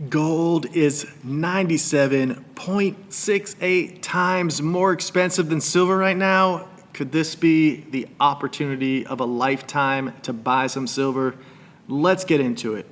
Gold is 97.68 times more expensive than silver right now. Could this be the opportunity of a lifetime to buy some silver? Let's get into it.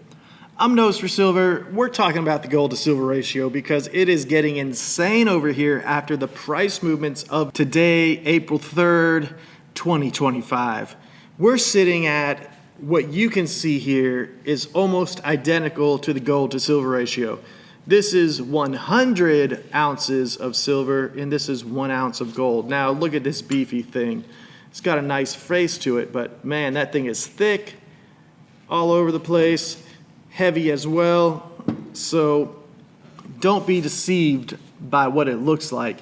I'm Nose for Silver. We're talking about the gold to silver ratio because it is getting insane over here after the price movements of today, April 3rd, 2025. We're sitting at what you can see here is almost identical to the gold to silver ratio. This is 100 ounces of silver and this is 1 ounce of gold. Now look at this beefy thing. It's got a nice face to it, but man, that thing is thick, all over the place, heavy as well. So don't be deceived by what it looks like.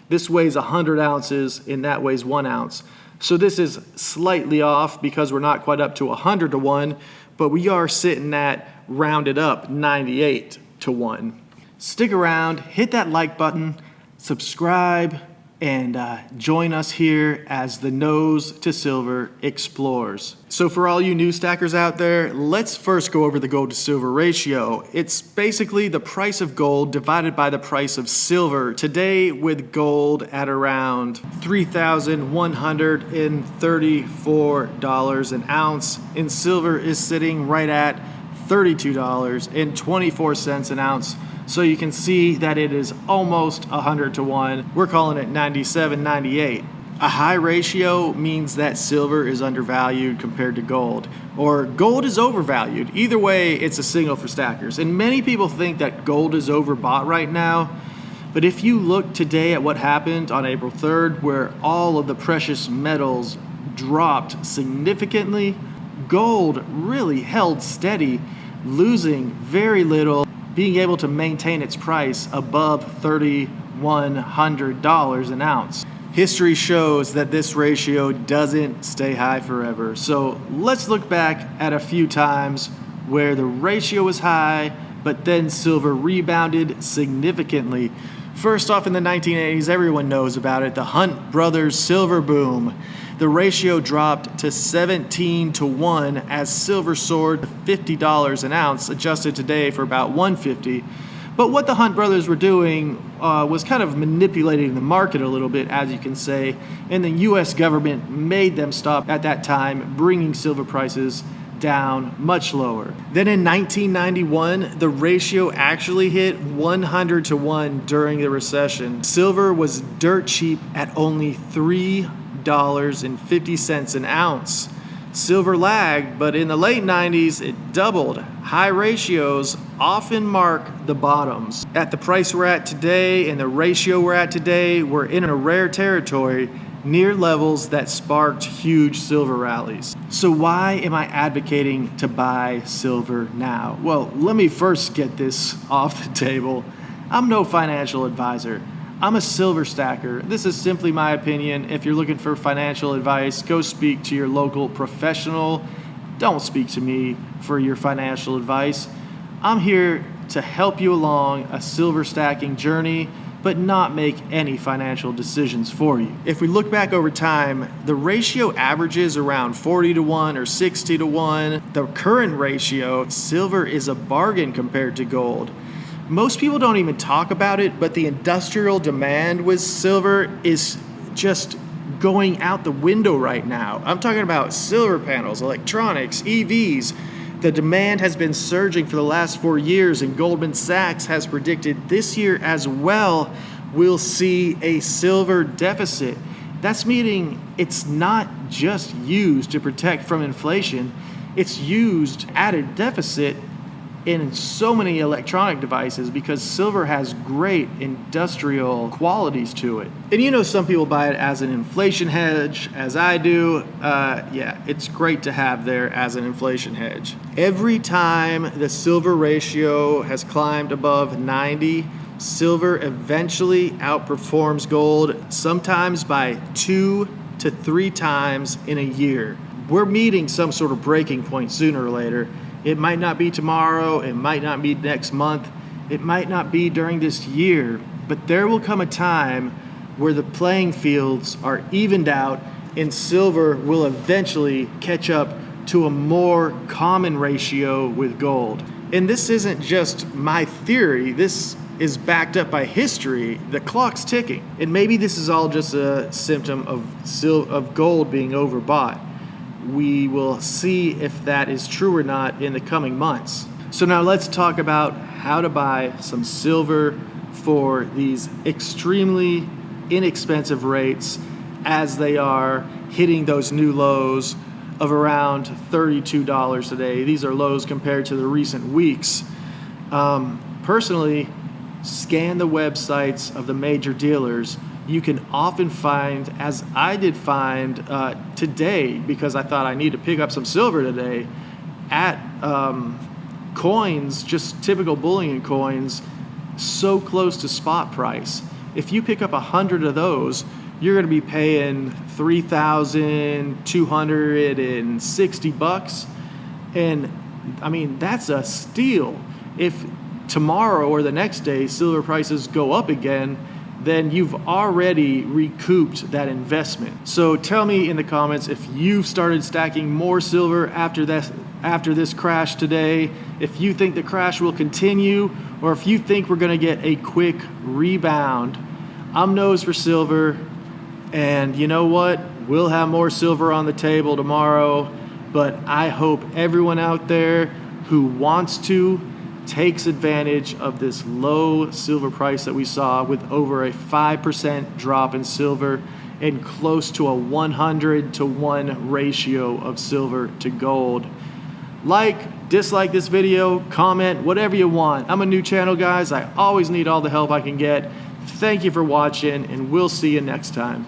This weighs 100 ounces and that weighs 1 ounce. So this is slightly off because we're not quite up to 100 to 1, but we are sitting at rounded up 98 to 1. Stick around, hit that like button, subscribe, and join us here as the Nose to Silver explores. So for all you new stackers out there, let's first go over the gold to silver ratio. It's basically the price of gold divided by the price of silver. Today with gold at around $3,134 an ounce, and silver is sitting right at $32.24 an ounce. So you can see that it is almost 100 to 1. We're calling it 97, 98. A high ratio means that silver is undervalued compared to gold, or gold is overvalued. Either way, it's a signal for stackers. And many people think that gold is overbought right now. But if you look today at what happened on April 3rd, where all of the precious metals dropped significantly, gold really held steady, losing very little, being able to maintain its price above $3,100 an ounce. History shows that this ratio doesn't stay high forever. So let's look back at a few times where the ratio was high, but then silver rebounded significantly. First off, in the 1980s, everyone knows about it, the Hunt brothers silver boom. The ratio dropped to 17 to 1 as silver soared to $50 an ounce, adjusted today for about $150. But what the Hunt brothers were doing was kind of manipulating the market a little bit, as you can say, and the US government made them stop at that time, bringing silver prices down much lower. Then in 1991, the ratio actually hit 100 to 1 during the recession. Silver was dirt cheap at only $3.50 an ounce. Silver lagged, but in the late 90s, it doubled. High ratios often mark the bottoms. At the price we're at today and the ratio we're at today, we're in a rare territory near levels that sparked huge silver rallies. So why am I advocating to buy silver now? Well, let me first get this off the table. I'm no financial advisor. I'm a silver stacker. This is simply my opinion. If you're looking for financial advice, go speak to your local professional. Don't speak to me for your financial advice. I'm here to help you along a silver stacking journey, but not make any financial decisions for you. If we look back over time, the ratio averages around 40 to 1 or 60 to 1. The current ratio, silver is a bargain compared to gold. Most people don't even talk about it, but the industrial demand with silver is just going out the window right now. I'm talking about silver panels, electronics, EVs. The demand has been surging for the last 4 years, and Goldman Sachs has predicted this year as well we'll see a silver deficit. That's meaning it's not just used to protect from inflation, it's used at a deficit in so many electronic devices because silver has great industrial qualities to it. And you know, some people buy it as an inflation hedge, as I do. Yeah, it's great to have there as an inflation hedge. Every time the silver ratio has climbed above 90, silver eventually outperforms gold, sometimes by 2 to 3 times in a year. We're meeting some sort of breaking point sooner or later. It might not be tomorrow, it might not be next month, it might not be during this year, but there will come a time where the playing fields are evened out and silver will eventually catch up to a more common ratio with gold. And this isn't just my theory, this is backed up by history. The clock's ticking. And maybe this is all just a symptom of gold being overbought. We will see if that is true or not in the coming months. So now let's talk about how to buy some silver for these extremely inexpensive rates as they are hitting those new lows of around $32 today. These are lows compared to the recent weeks. Personally, scan the websites of the major dealers. You can often find, as I did find today, because I thought I need to pick up some silver today, at coins, just typical bullion coins, so close to spot price. If you pick up 100 of those, you're going to be paying $3,260, and I mean, that's a steal. If tomorrow or the next day silver prices go up again, then you've already recouped that investment. So tell me in the comments if you've started stacking more silver after this crash today, if you think the crash will continue, or if you think we're going to get a quick rebound. I'm nose for silver, and you know what? We'll have more silver on the table tomorrow, but I hope everyone out there who wants to takes advantage of this low silver price that we saw, with over a 5% drop in silver and close to a 100-to-1 ratio of silver to gold. Like, dislike this video, comment, whatever you want. I'm a new channel, guys. I always need all the help I can get. Thank you for watching, and we'll see you next time.